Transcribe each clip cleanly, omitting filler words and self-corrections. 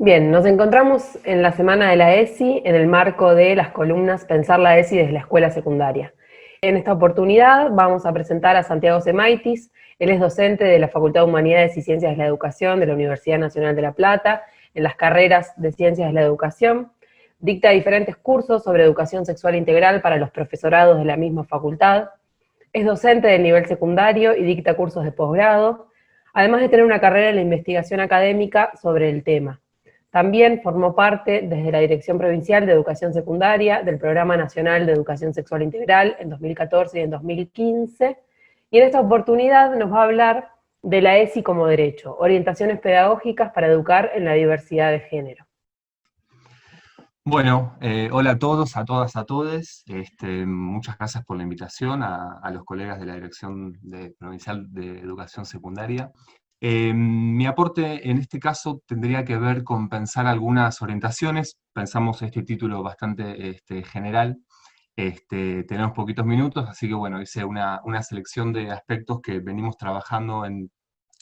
Bien, nos encontramos en la semana de la ESI en el marco de las columnas Pensar la ESI desde la escuela secundaria. En esta oportunidad vamos a presentar a Santiago Semaitis. Él es docente de la Facultad de Humanidades y Ciencias de la Educación de la Universidad Nacional de La Plata, en las carreras de Ciencias de la Educación. Dicta diferentes cursos sobre educación sexual integral para los profesorados de la misma facultad. Es docente del nivel secundario y dicta cursos de posgrado, además de tener una carrera en la investigación académica sobre el tema. También formó parte desde la Dirección Provincial de Educación Secundaria del Programa Nacional de Educación Sexual Integral en 2014 y en 2015, y en esta oportunidad nos va a hablar de la ESI como derecho, orientaciones pedagógicas para educar en la diversidad de género. Bueno, hola a todos, a todas, a todes. Muchas gracias por la invitación a los colegas de la Dirección Provincial de Educación Secundaria. Mi aporte en este caso tendría que ver con pensar algunas orientaciones. Pensamos este título bastante general. Tenemos poquitos minutos, así que bueno, hice una selección de aspectos que venimos trabajando en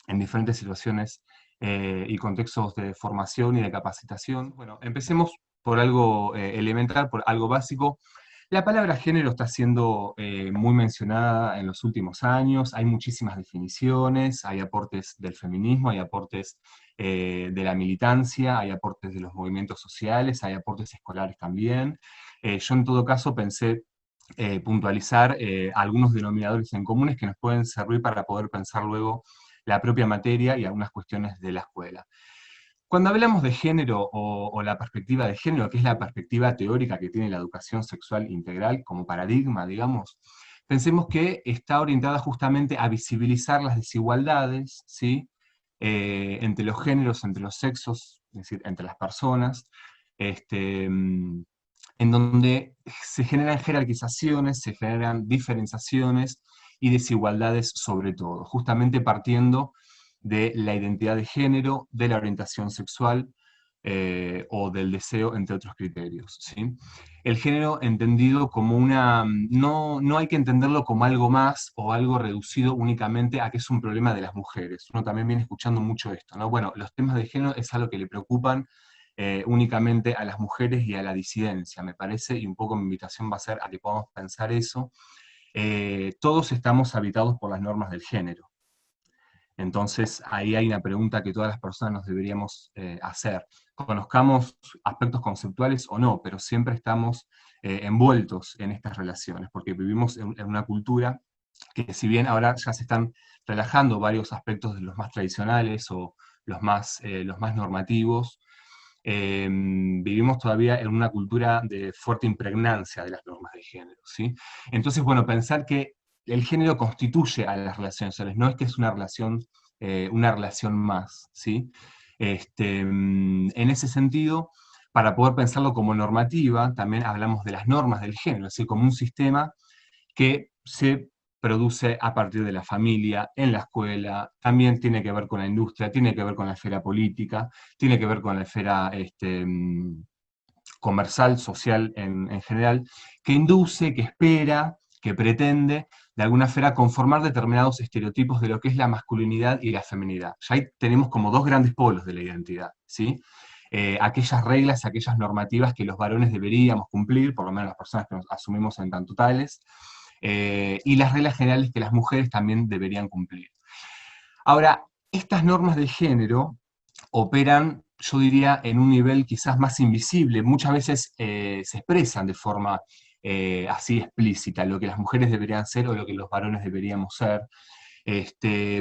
diferentes situaciones y contextos de formación y de capacitación. Bueno, empecemos por algo elemental, por algo básico. La palabra género está siendo muy mencionada en los últimos años, hay muchísimas definiciones, hay aportes del feminismo, hay aportes de la militancia, hay aportes de los movimientos sociales, hay aportes escolares también. Yo en todo caso pensé puntualizar algunos denominadores en comunes que nos pueden servir para poder pensar luego la propia materia y algunas cuestiones de la escuela. Cuando hablamos de género o la perspectiva de género, que es la perspectiva teórica que tiene la educación sexual integral como paradigma, digamos, pensemos que está orientada justamente a visibilizar las desigualdades, ¿sí? Entre los géneros, entre los sexos, es decir, entre las personas, en donde se generan jerarquizaciones, se generan diferenciaciones y desigualdades sobre todo, justamente partiendo de la identidad de género, de la orientación sexual o del deseo, entre otros criterios, ¿sí? El género entendido como no hay que entenderlo como algo más o algo reducido únicamente a que es un problema de las mujeres. Uno también viene escuchando mucho esto, ¿no? Bueno, los temas de género es algo que le preocupan únicamente a las mujeres y a la disidencia, me parece, y un poco mi invitación va a ser a que podamos pensar eso. Todos estamos habitados por las normas del género. Entonces, ahí hay una pregunta que todas las personas nos deberíamos hacer. Conozcamos aspectos conceptuales o no, pero siempre estamos envueltos en estas relaciones, porque vivimos en una cultura que si bien ahora ya se están relajando varios aspectos de los más tradicionales o los más normativos, vivimos todavía en una cultura de fuerte impregnancia de las normas de género, ¿sí? Entonces, bueno, pensar que el género constituye a las relaciones sociales, no es que es una relación más, ¿sí? En ese sentido, para poder pensarlo como normativa, también hablamos de las normas del género, es decir, como un sistema que se produce a partir de la familia, en la escuela, también tiene que ver con la industria, tiene que ver con la esfera política, tiene que ver con la esfera comercial, social en general, que induce, que espera, que pretende, de alguna manera, conformar determinados estereotipos de lo que es la masculinidad y la feminidad. Ya ahí tenemos como dos grandes polos de la identidad, ¿sí? Aquellas reglas, aquellas normativas que los varones deberíamos cumplir, por lo menos las personas que nos asumimos en tanto tales, y las reglas generales que las mujeres también deberían cumplir. Ahora, estas normas de género operan, yo diría, en un nivel quizás más invisible. Muchas veces se expresan de forma así explícita, lo que las mujeres deberían ser o lo que los varones deberíamos ser.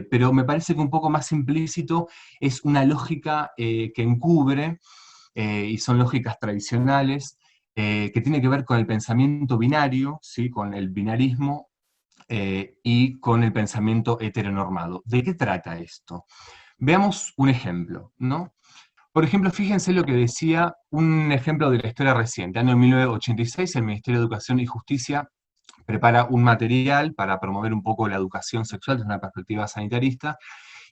Pero me parece que un poco más implícito es una lógica que encubre, y son lógicas tradicionales, que tiene que ver con el pensamiento binario, ¿sí? Con el binarismo y con el pensamiento heteronormado. ¿De qué trata esto? Veamos un ejemplo, ¿no? Por ejemplo, fíjense lo que decía un ejemplo de la historia reciente. Año 1986, el Ministerio de Educación y Justicia prepara un material para promover un poco la educación sexual desde una perspectiva sanitarista,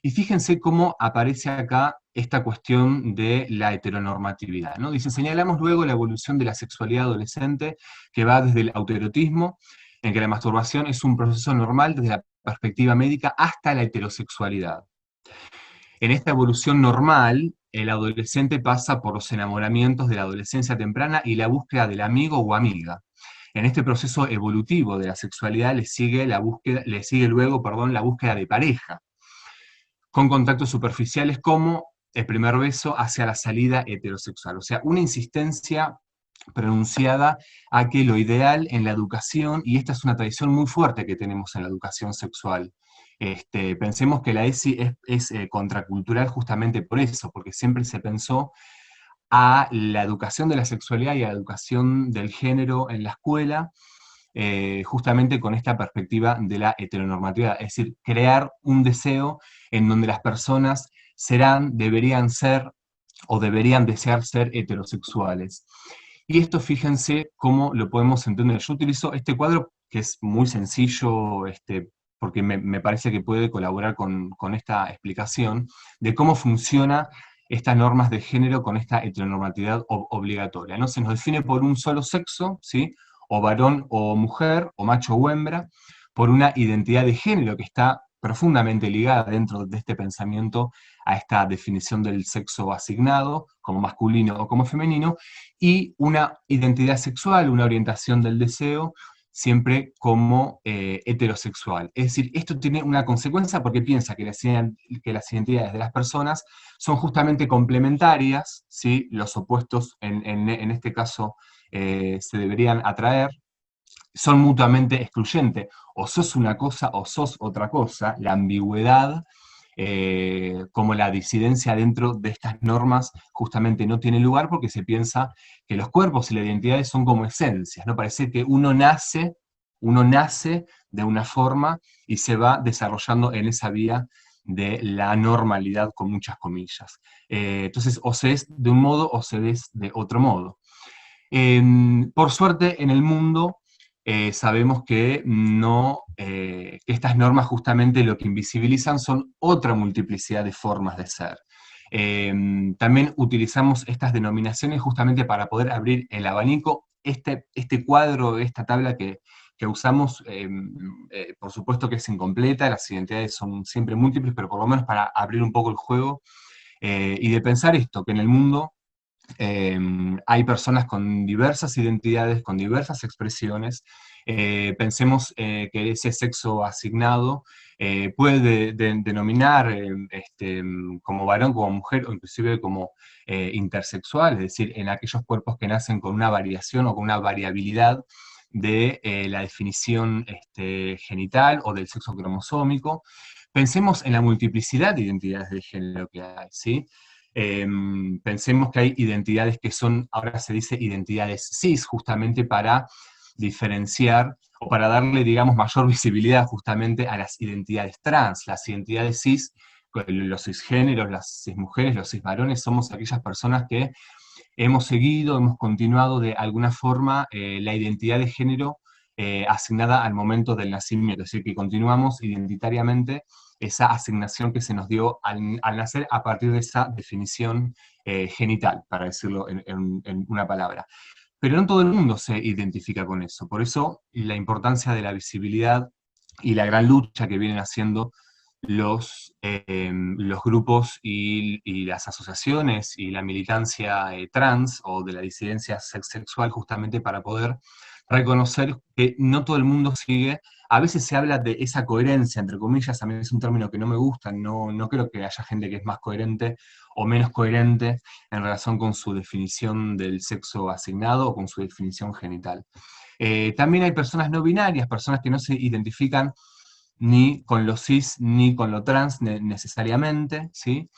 y fíjense cómo aparece acá esta cuestión de la heteronormatividad, ¿no? Dice, señalamos luego la evolución de la sexualidad adolescente, que va desde el autoerotismo, en que la masturbación es un proceso normal desde la perspectiva médica, hasta la heterosexualidad. En esta evolución normal, el adolescente pasa por los enamoramientos de la adolescencia temprana y la búsqueda del amigo o amiga. En este proceso evolutivo de la sexualidad le sigue luego, perdón, la búsqueda de pareja, con contactos superficiales como el primer beso hacia la salida heterosexual. O sea, una insistencia pronunciada a que lo ideal en la educación, y esta es una tradición muy fuerte que tenemos en la educación sexual, pensemos que la ESI es contracultural justamente por eso, porque siempre se pensó a la educación de la sexualidad y a la educación del género en la escuela, justamente con esta perspectiva de la heteronormatividad, es decir, crear un deseo en donde las personas serán, deberían ser o deberían desear ser heterosexuales. Y esto fíjense cómo lo podemos entender. Yo utilizo este cuadro que es muy sencillo, porque me parece que puede colaborar con esta explicación de cómo funciona estas normas de género con esta heteronormatividad obligatoria, ¿no? Se nos define por un solo sexo, ¿sí? O varón o mujer, o macho o hembra, por una identidad de género que está profundamente ligada dentro de este pensamiento a esta definición del sexo asignado, como masculino o como femenino, y una identidad sexual, una orientación del deseo, siempre como heterosexual. Es decir, esto tiene una consecuencia porque piensa que que las identidades de las personas son justamente complementarias, ¿sí? Los opuestos en este caso se deberían atraer, son mutuamente excluyentes, o sos una cosa o sos otra cosa, la ambigüedad, como la disidencia dentro de estas normas justamente no tiene lugar porque se piensa que los cuerpos y las identidades son como esencias, ¿no? Parece que uno nace de una forma y se va desarrollando en esa vía de la normalidad con muchas comillas. Entonces, o se es de un modo o se es de otro modo. Por suerte, en el mundo sabemos que no, que estas normas justamente lo que invisibilizan son otra multiplicidad de formas de ser. También utilizamos estas denominaciones justamente para poder abrir el abanico. Este cuadro, esta tabla que usamos, por supuesto que es incompleta, las identidades son siempre múltiples, pero por lo menos para abrir un poco el juego y de pensar esto, que en el mundo hay personas con diversas identidades, con diversas expresiones. Pensemos que ese sexo asignado puede denominar como varón, como mujer, o inclusive como intersexual, es decir, en aquellos cuerpos que nacen con una variación o con una variabilidad de la definición genital o del sexo cromosómico. Pensemos en la multiplicidad de identidades de género que hay, ¿sí? Pensemos que hay identidades que son, ahora se dice identidades cis, justamente para diferenciar o para darle, digamos, mayor visibilidad justamente a las identidades trans. Las identidades cis, los cisgéneros, las cismujeres, los cisvarones, somos aquellas personas que hemos seguido, hemos continuado de alguna forma la identidad de género asignada al momento del nacimiento, es decir, que continuamos identitariamente esa asignación que se nos dio al nacer a partir de esa definición genital, para decirlo en una palabra. Pero no todo el mundo se identifica con eso, por eso la importancia de la visibilidad y la gran lucha que vienen haciendo los grupos y las asociaciones y la militancia trans o de la disidencia sexual justamente para poder reconocer que no todo el mundo sigue. A veces se habla de esa coherencia, entre comillas, a mí es un término que no me gusta, no creo que haya gente que es más coherente o menos coherente en relación con su definición del sexo asignado o con su definición genital. También hay personas no binarias, personas que no se identifican ni con lo cis ni con lo trans necesariamente, ¿sí?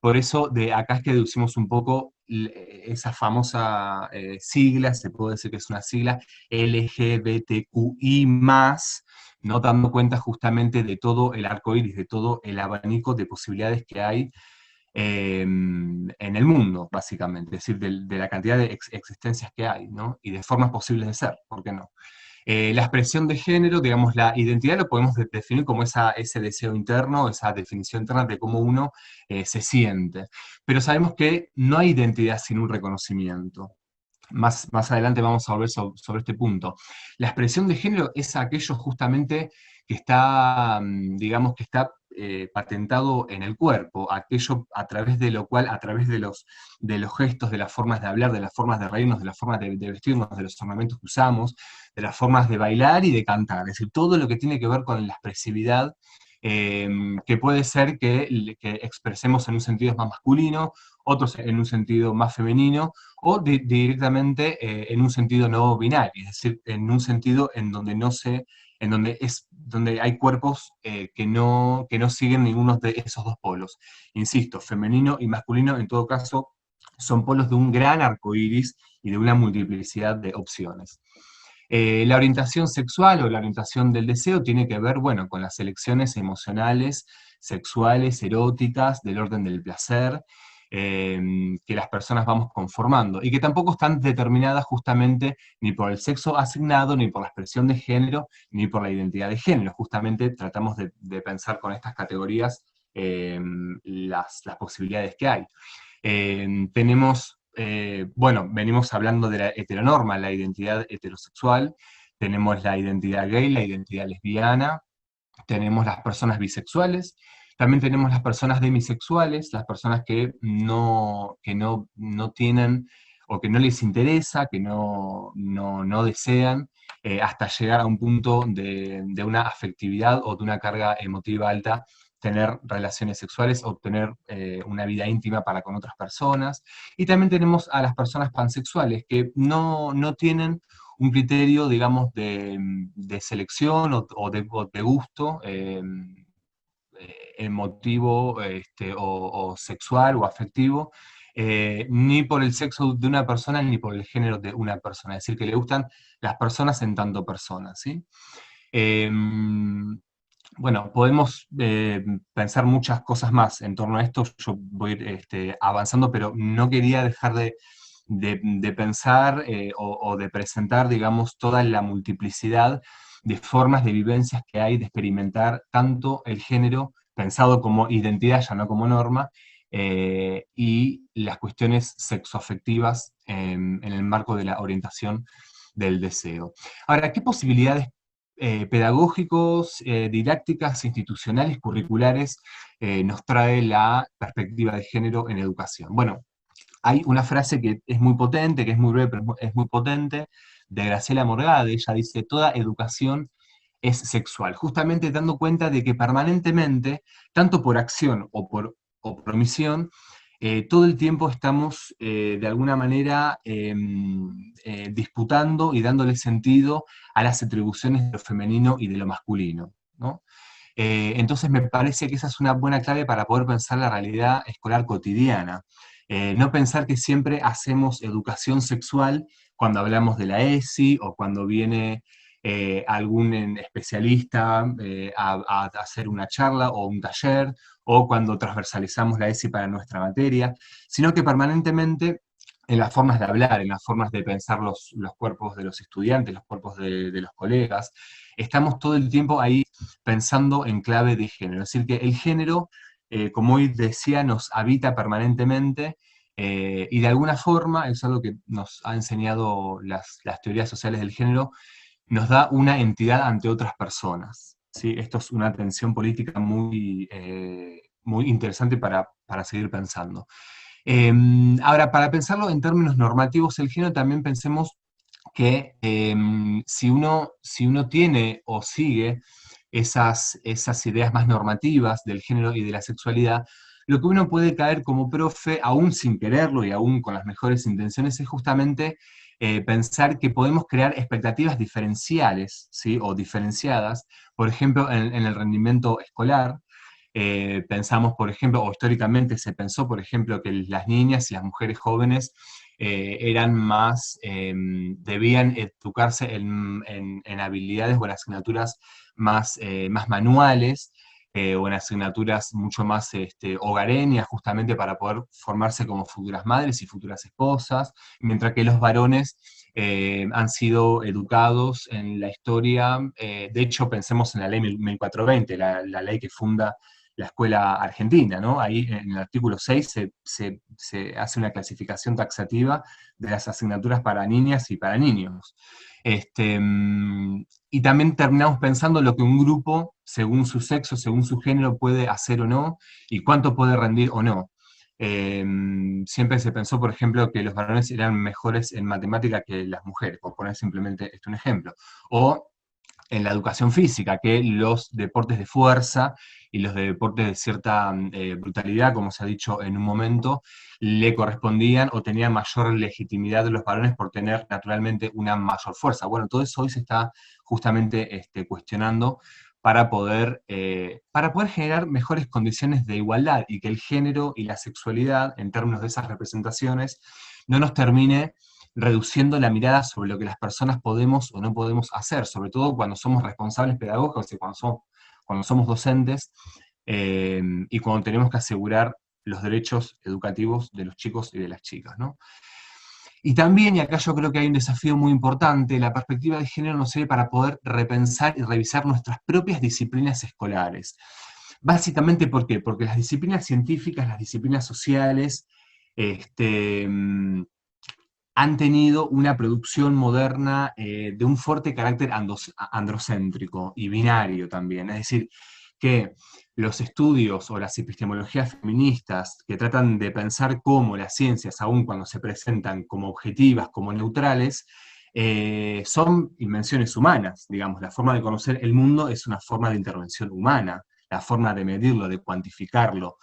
Por eso de acá es que deducimos un poco esa famosa sigla, se puede decir que es una sigla, LGBTQI+, ¿no? Dando cuenta justamente de todo el arco iris, de todo el abanico de posibilidades que hay en el mundo, básicamente, es decir, de la cantidad de existencias que hay, ¿no? Y de formas posibles de ser, ¿por qué no? La expresión de género, digamos, la identidad lo podemos definir como ese deseo interno, esa definición interna de cómo uno se siente. Pero sabemos que no hay identidad sin un reconocimiento. Más adelante vamos a volver sobre este punto. La expresión de género es aquello justamente que está, digamos, que está patentado en el cuerpo, aquello a través de lo cual, a través de los gestos, de las formas de hablar, de las formas de reírnos, de las formas de vestirnos, de los ornamentos que usamos, de las formas de bailar y de cantar, es decir, todo lo que tiene que ver con la expresividad, que puede ser que expresemos en un sentido más masculino, otros en un sentido más femenino, o directamente en un sentido no binario, es decir, en un sentido en donde no se, en donde donde hay cuerpos que no siguen ninguno de esos dos polos. Insisto, femenino y masculino en todo caso son polos de un gran arco iris y de una multiplicidad de opciones. La orientación sexual o la orientación del deseo tiene que ver, bueno, con las elecciones emocionales, sexuales, eróticas, del orden del placer, que las personas vamos conformando, y que tampoco están determinadas justamente ni por el sexo asignado, ni por la expresión de género, ni por la identidad de género. Justamente tratamos de pensar con estas categorías las posibilidades que hay. Bueno, venimos hablando de la heteronorma, la identidad heterosexual, tenemos la identidad gay, la identidad lesbiana, tenemos las personas bisexuales, también tenemos las personas demisexuales, las personas que no tienen o que no les interesa, que no desean, hasta llegar a un punto de una afectividad o de una carga emotiva alta, tener relaciones sexuales o tener una vida íntima para con otras personas. Y también tenemos a las personas pansexuales, que no tienen un criterio, digamos, de selección o de gusto emotivo o sexual o afectivo, ni por el sexo de una persona ni por el género de una persona. Es decir, que le gustan las personas en tanto personas, ¿sí? Bueno, podemos pensar muchas cosas más en torno a esto. Yo voy a ir avanzando, pero no quería dejar de pensar o de presentar, digamos, toda la multiplicidad de formas de vivencias que hay, de experimentar tanto el género pensado como identidad, ya no como norma, y las cuestiones sexoafectivas en el marco de la orientación del deseo. Ahora, ¿qué posibilidades pedagógicos, didácticas, institucionales, curriculares nos trae la perspectiva de género en educación? Bueno, hay una frase que es muy potente, que es muy breve, pero es muy potente, de Graciela Morgade. Ella dice: toda educación es sexual, justamente dando cuenta de que permanentemente, tanto por acción o por omisión, todo el tiempo estamos de alguna manera disputando y dándole sentido a las atribuciones de lo femenino y de lo masculino, ¿no? Entonces me parece que esa es una buena clave para poder pensar la realidad escolar cotidiana. No pensar que siempre hacemos educación sexual cuando hablamos de la ESI o cuando viene algún especialista a hacer una charla o un taller, o cuando transversalizamos la ESI para nuestra materia, sino que permanentemente en las formas de hablar, en las formas de pensar los cuerpos de los estudiantes, los cuerpos de los colegas, estamos todo el tiempo ahí pensando en clave de género. Es decir, que el género, como hoy decía, nos habita permanentemente, y de alguna forma, eso es algo que nos ha enseñado las teorías sociales del género, nos da una entidad ante otras personas, ¿sí? Esto es una tensión política muy interesante para seguir pensando. Ahora, para pensarlo en términos normativos, el género, también pensemos que si uno tiene o sigue esas ideas más normativas del género y de la sexualidad, lo que uno puede caer como profe, aún sin quererlo y aún con las mejores intenciones, es justamente pensar que podemos crear expectativas diferenciales, ¿sí? O diferenciadas, por ejemplo, en el rendimiento escolar. Pensamos, por ejemplo, o históricamente se pensó, por ejemplo, que las niñas y las mujeres jóvenes eran más, debían educarse en habilidades o en asignaturas más manuales, o en asignaturas mucho más hogareñas, justamente para poder formarse como futuras madres y futuras esposas, mientras que los varones han sido educados en la historia. De hecho, pensemos en la ley 1420, la ley que funda la escuela argentina, ¿no? Ahí en el artículo 6 se hace una clasificación taxativa de las asignaturas para niñas y para niños. Y también terminamos pensando lo que un grupo según su sexo, según su género, puede hacer o no, y cuánto puede rendir o no. Siempre se pensó, por ejemplo, que los varones eran mejores en matemática que las mujeres, por poner simplemente esto un ejemplo. O en la educación física, que los deportes de fuerza y los de deportes de cierta brutalidad, como se ha dicho en un momento, le correspondían o tenían mayor legitimidad de los varones por tener naturalmente una mayor fuerza. Bueno, todo eso hoy se está justamente cuestionando para poder generar mejores condiciones de igualdad y que el género y la sexualidad, en términos de esas representaciones, no nos termine reduciendo la mirada sobre lo que las personas podemos o no podemos hacer, sobre todo cuando somos responsables pedagógicos y cuando somos docentes, y cuando tenemos que asegurar los derechos educativos de los chicos y de las chicas, ¿no? Y también, y acá yo creo que hay un desafío muy importante, la perspectiva de género nos sirve para poder repensar y revisar nuestras propias disciplinas escolares. Básicamente, ¿por qué? Porque las disciplinas científicas, las disciplinas sociales, este, han tenido una producción moderna de un fuerte carácter androcéntrico y binario también. Es decir, que los estudios o las epistemologías feministas que tratan de pensar cómo las ciencias, aun cuando se presentan como objetivas, como neutrales, son invenciones humanas, digamos. La forma de conocer el mundo es una forma de intervención humana, la forma de medirlo, de cuantificarlo,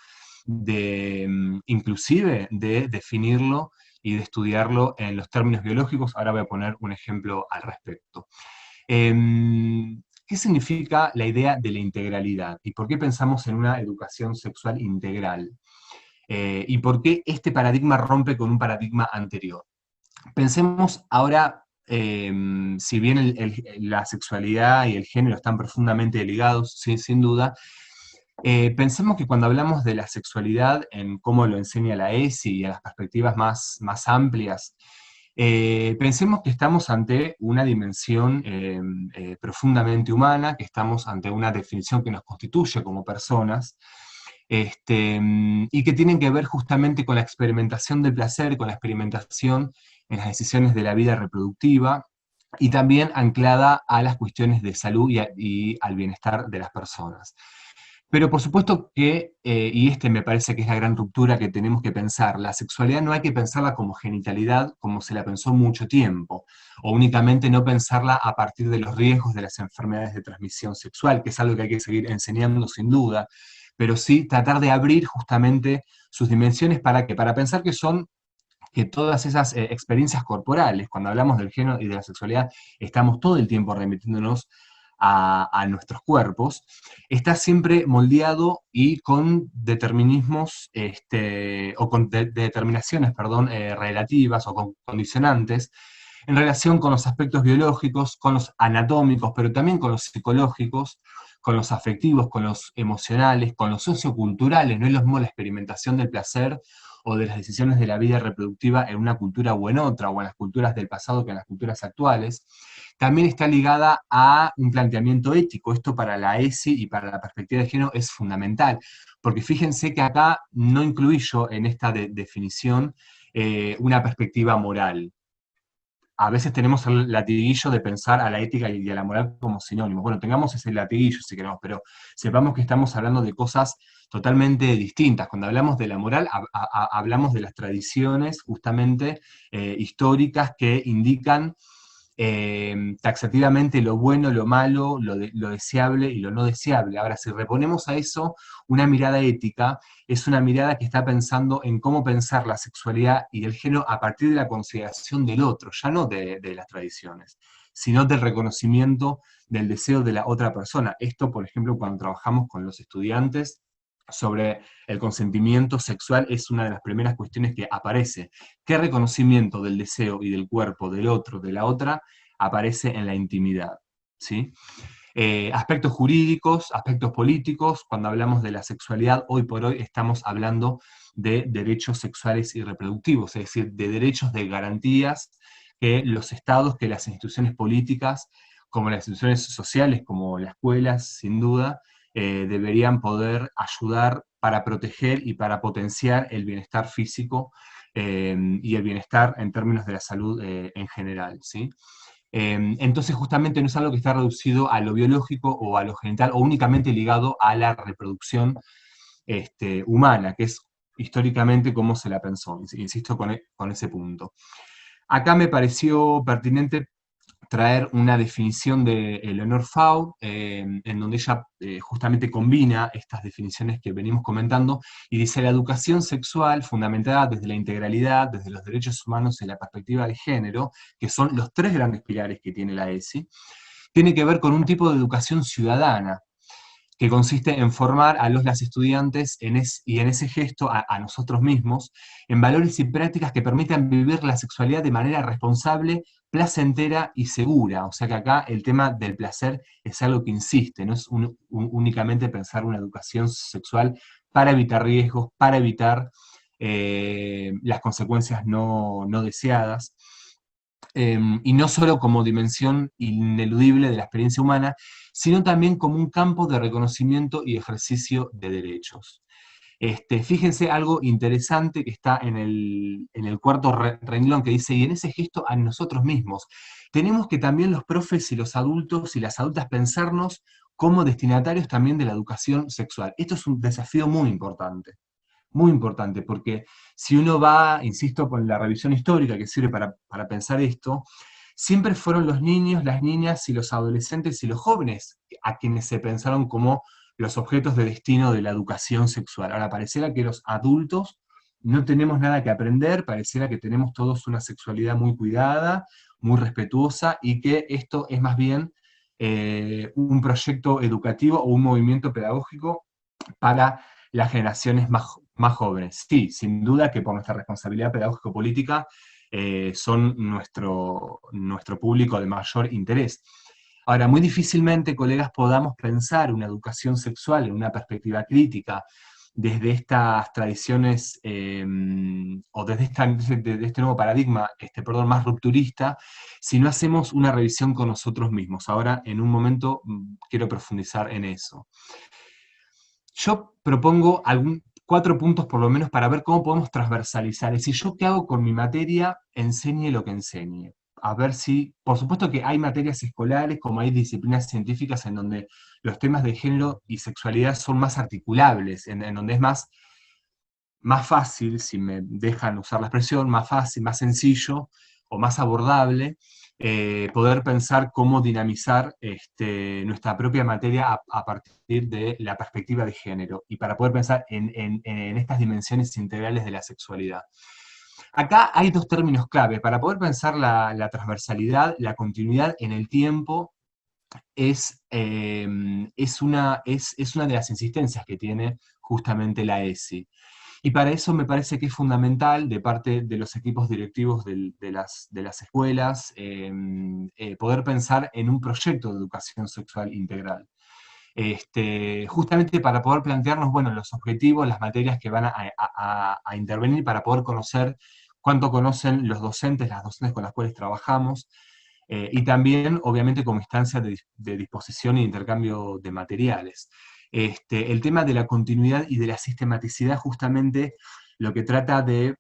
inclusive de definirlo y de estudiarlo en los términos biológicos. Ahora voy a poner un ejemplo al respecto. ¿Qué significa la idea de la integralidad? ¿Y por qué pensamos en una educación sexual integral? ¿Y por qué este paradigma rompe con un paradigma anterior? Pensemos ahora, si bien la sexualidad y el género están profundamente ligados, sin duda, pensemos que cuando hablamos de la sexualidad, en cómo lo enseña la ESI y a las perspectivas más amplias, pensemos que estamos ante una dimensión profundamente humana, que estamos ante una definición que nos constituye como personas, y que tienen que ver justamente con la experimentación del placer, con la experimentación en las decisiones de la vida reproductiva, y también anclada a las cuestiones de salud y al bienestar de las personas. Pero por supuesto que, y me parece que es la gran ruptura que tenemos que pensar, la sexualidad no hay que pensarla como genitalidad como se la pensó mucho tiempo, o únicamente no pensarla a partir de los riesgos de las enfermedades de transmisión sexual, que es algo que hay que seguir enseñando sin duda, pero sí tratar de abrir justamente sus dimensiones para que, para pensar que todas esas experiencias corporales, cuando hablamos del género y de la sexualidad, estamos todo el tiempo remitiéndonos a nuestros cuerpos, está siempre moldeado y con determinismos, o con determinaciones, perdón, relativas o con condicionantes, en relación con los aspectos biológicos, con los anatómicos, pero también con los psicológicos, con los afectivos, con los emocionales, con los socioculturales. No es lo mismo la experimentación del placer o de las decisiones de la vida reproductiva en una cultura o en otra, o en las culturas del pasado que en las culturas actuales. También está ligada a un planteamiento ético. Esto para la ESI y para la perspectiva de género es fundamental, porque fíjense que acá no incluí yo en esta definición una perspectiva moral. A veces tenemos el latiguillo de pensar a la ética y a la moral como sinónimos. Bueno, tengamos ese latiguillo si queremos, pero sepamos que estamos hablando de cosas totalmente distintas. Cuando hablamos de la moral, hablamos de las tradiciones justamente históricas que indican taxativamente lo bueno, lo malo, lo deseable y lo no deseable. Ahora, si reponemos a eso una mirada ética, es una mirada que está pensando en cómo pensar la sexualidad y el género a partir de la consideración del otro, ya no de las tradiciones, sino del reconocimiento del deseo de la otra persona. Esto, por ejemplo, cuando trabajamos con los estudiantes sobre el consentimiento sexual, es una de las primeras cuestiones que aparece. ¿Qué reconocimiento del deseo y del cuerpo del otro, de la otra, aparece en la intimidad? ¿Sí? Aspectos jurídicos, aspectos políticos. Cuando hablamos de la sexualidad, hoy por hoy estamos hablando de derechos sexuales y reproductivos, es decir, de derechos, de garantías que los estados, que las instituciones políticas, como las instituciones sociales, como las escuelas, sin duda, deberían poder ayudar para proteger y para potenciar el bienestar físico y el bienestar en términos de la salud en general, ¿sí? Entonces justamente no es algo que está reducido a lo biológico o a lo genital, o únicamente ligado a la reproducción humana, que es históricamente cómo se la pensó, insisto con ese punto. Acá me pareció pertinente traer una definición de Eleanor Fau, en donde ella justamente combina estas definiciones que venimos comentando, y dice: la educación sexual, fundamentada desde la integralidad, desde los derechos humanos y la perspectiva de género, que son los tres grandes pilares que tiene la ESI, tiene que ver con un tipo de educación ciudadana, que consiste en formar a las estudiantes y en ese gesto a nosotros mismos, en valores y prácticas que permitan vivir la sexualidad de manera responsable, placentera y segura. O sea que acá el tema del placer es algo que insiste, no es únicamente pensar una educación sexual para evitar riesgos, para evitar las consecuencias no deseadas, y no solo como dimensión ineludible de la experiencia humana, sino también como un campo de reconocimiento y ejercicio de derechos. Fíjense algo interesante que está en el cuarto renglón, que dice: y en ese gesto a nosotros mismos. Tenemos que también los profes y los adultos y las adultas pensarnos como destinatarios también de la educación sexual. Esto es un desafío muy importante, porque si uno va, insisto, con la revisión histórica que sirve para pensar esto, siempre fueron los niños, las niñas y los adolescentes y los jóvenes a quienes se pensaron como los objetos de destino de la educación sexual. Ahora, pareciera que los adultos no tenemos nada que aprender, pareciera que tenemos todos una sexualidad muy cuidada, muy respetuosa, y que esto es más bien un proyecto educativo o un movimiento pedagógico para las generaciones más jóvenes. Sí, sin duda que por nuestra responsabilidad pedagógico-política son nuestro público de mayor interés. Ahora, muy difícilmente, colegas, podamos pensar una educación sexual en una perspectiva crítica desde estas tradiciones, o desde este nuevo paradigma, más rupturista, si no hacemos una revisión con nosotros mismos. Ahora, en un momento, quiero profundizar en eso. Yo propongo 4 puntos por lo menos para ver cómo podemos transversalizar. Es decir, yo qué hago con mi materia, enseñe lo que enseñe. A ver si, por supuesto que hay materias escolares, como hay disciplinas científicas en donde los temas de género y sexualidad son más articulables, en donde es más fácil, si me dejan usar la expresión, más fácil, más sencillo o más abordable, poder pensar cómo dinamizar nuestra propia materia a partir de la perspectiva de género, y para poder pensar en estas dimensiones integrales de la sexualidad. Acá hay 2 términos clave. Para poder pensar la transversalidad, la continuidad en el tiempo, es una de las insistencias que tiene justamente la ESI. Y para eso me parece que es fundamental, de parte de los equipos directivos de las escuelas, poder pensar en un proyecto de educación sexual integral. Justamente para poder plantearnos, bueno, los objetivos, las materias que van a intervenir, para poder conocer cuánto conocen los docentes, las docentes con las cuales trabajamos, y también, obviamente, como instancia de disposición y intercambio de materiales. El tema de la continuidad y de la sistematicidad, justamente, lo que trata de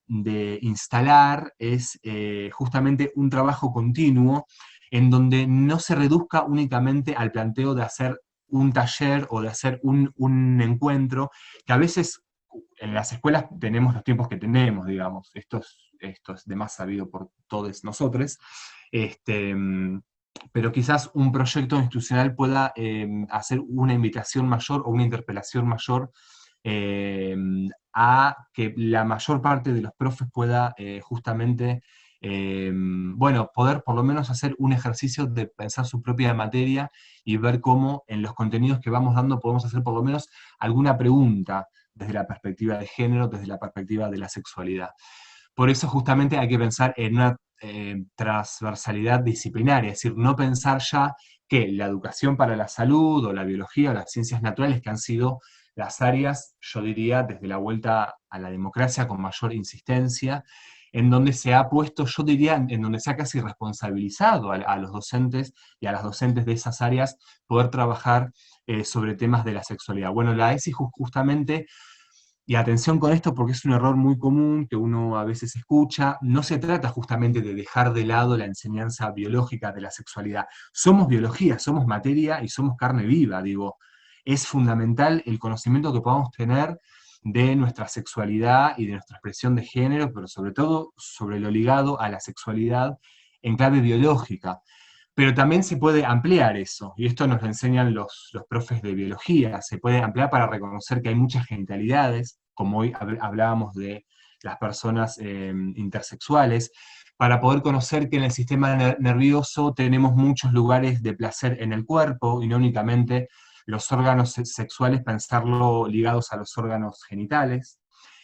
instalar es justamente un trabajo continuo en donde no se reduzca únicamente al planteo de hacer un taller o de hacer un encuentro, que a veces en las escuelas tenemos los tiempos que tenemos, digamos, esto es de más sabido por todos nosotros, este, pero quizás un proyecto institucional pueda hacer una invitación mayor o una interpelación mayor, eh, a que la mayor parte de los profes pueda justamente, bueno, poder por lo menos hacer un ejercicio de pensar su propia materia y ver cómo en los contenidos que vamos dando podemos hacer por lo menos alguna pregunta desde la perspectiva de género, desde la perspectiva de la sexualidad. Por eso justamente hay que pensar en una transversalidad disciplinaria, es decir, no pensar ya que la educación para la salud o la biología o las ciencias naturales, que han sido las áreas, yo diría, desde la vuelta a la democracia con mayor insistencia, en donde se ha puesto, yo diría, en donde se ha casi responsabilizado a los docentes y a las docentes de esas áreas poder trabajar sobre temas de la sexualidad. Bueno, la ESI justamente Y atención con esto porque es un error muy común que uno a veces escucha. No se trata justamente de dejar de lado la enseñanza biológica de la sexualidad. Somos biología, somos materia y somos carne viva, digo. Es fundamental el conocimiento que podamos tener de nuestra sexualidad y de nuestra expresión de género, pero sobre todo sobre lo ligado a la sexualidad en clave biológica. Pero también se puede ampliar eso, y esto nos lo enseñan los profes de biología, se puede ampliar para reconocer que hay muchas genitalidades, como hoy hablábamos de las personas intersexuales, para poder conocer que en el sistema nervioso tenemos muchos lugares de placer en el cuerpo, y no únicamente los órganos sexuales, pensarlo ligados a los órganos genitales.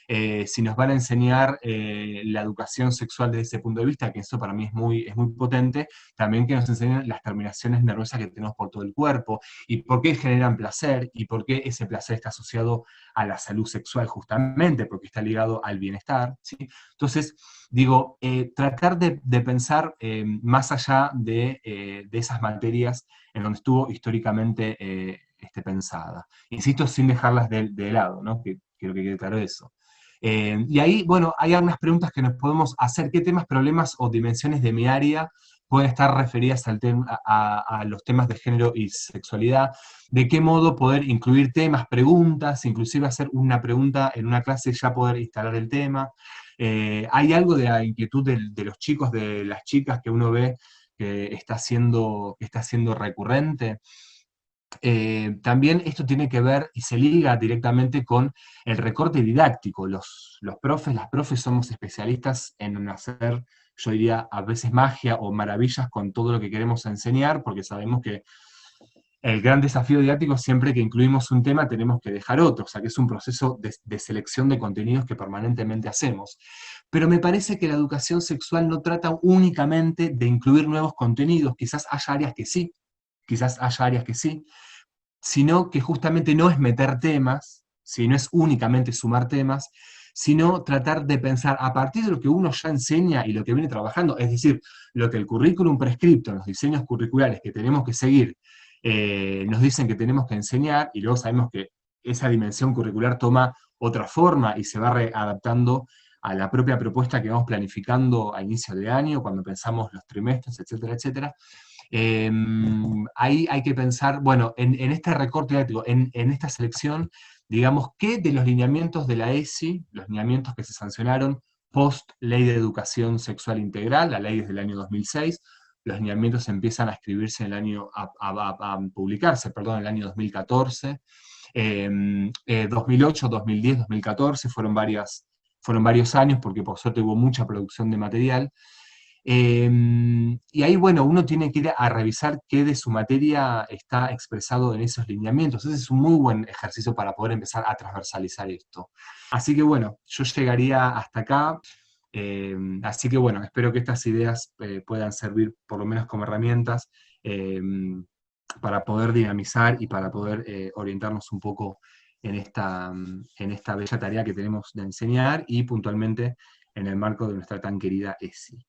Si nos van a enseñar la educación sexual desde ese punto de vista, que eso para mí es muy potente, también que nos enseñen las terminaciones nerviosas que tenemos por todo el cuerpo, y por qué generan placer, y por qué ese placer está asociado a la salud sexual justamente, porque está ligado al bienestar, ¿sí? Entonces, digo, tratar de pensar más allá de esas materias en donde estuvo históricamente pensada. Insisto, sin dejarlas de lado, ¿no? Que quiero que quede claro eso. Y ahí, bueno, hay algunas preguntas que nos podemos hacer. ¿Qué temas, problemas o dimensiones de mi área pueden estar referidas a los temas de género y sexualidad? ¿De qué modo poder incluir temas, preguntas, inclusive hacer una pregunta en una clase y ya poder instalar el tema? ¿Hay algo de la inquietud de los chicos, de las chicas que uno ve que está siendo recurrente? También esto tiene que ver y se liga directamente con el recorte didáctico. Los profes, las profes somos especialistas en hacer, yo diría, a veces magia o maravillas con todo lo que queremos enseñar, porque sabemos que el gran desafío didáctico es siempre que incluimos un tema tenemos que dejar otro, o sea que es un proceso de selección de contenidos que permanentemente hacemos. Pero me parece que la educación sexual no trata únicamente de incluir nuevos contenidos, quizás haya áreas que sí, quizás haya áreas que sí, sino que justamente no es meter temas, si no es únicamente sumar temas, sino tratar de pensar a partir de lo que uno ya enseña y lo que viene trabajando, es decir, lo que el currículum prescripto, los diseños curriculares que tenemos que seguir, nos dicen que tenemos que enseñar, y luego sabemos que esa dimensión curricular toma otra forma y se va readaptando a la propia propuesta que vamos planificando a inicio de año, cuando pensamos los trimestres, etcétera, etcétera. Eh, Ahí hay que pensar, bueno, en este recorte didáctico, en esta selección, digamos, ¿qué de los lineamientos de la ESI, los lineamientos que se sancionaron post Ley de Educación Sexual Integral, la ley es del año 2006, los lineamientos empiezan a escribirse en el año, a publicarse, perdón, en el año 2014, 2008, 2010, 2014, fueron varios años, porque por suerte hubo mucha producción de material. Y ahí, bueno, uno tiene que ir a revisar qué de su materia está expresado en esos lineamientos. Ese es un muy buen ejercicio para poder empezar a transversalizar esto. Así que bueno, yo llegaría hasta acá. Así que bueno, espero que estas ideas puedan servir por lo menos como herramientas eh, para poder dinamizar y para poder orientarnos un poco en esta bella tarea que tenemos de enseñar y puntualmente en el marco de nuestra tan querida ESI.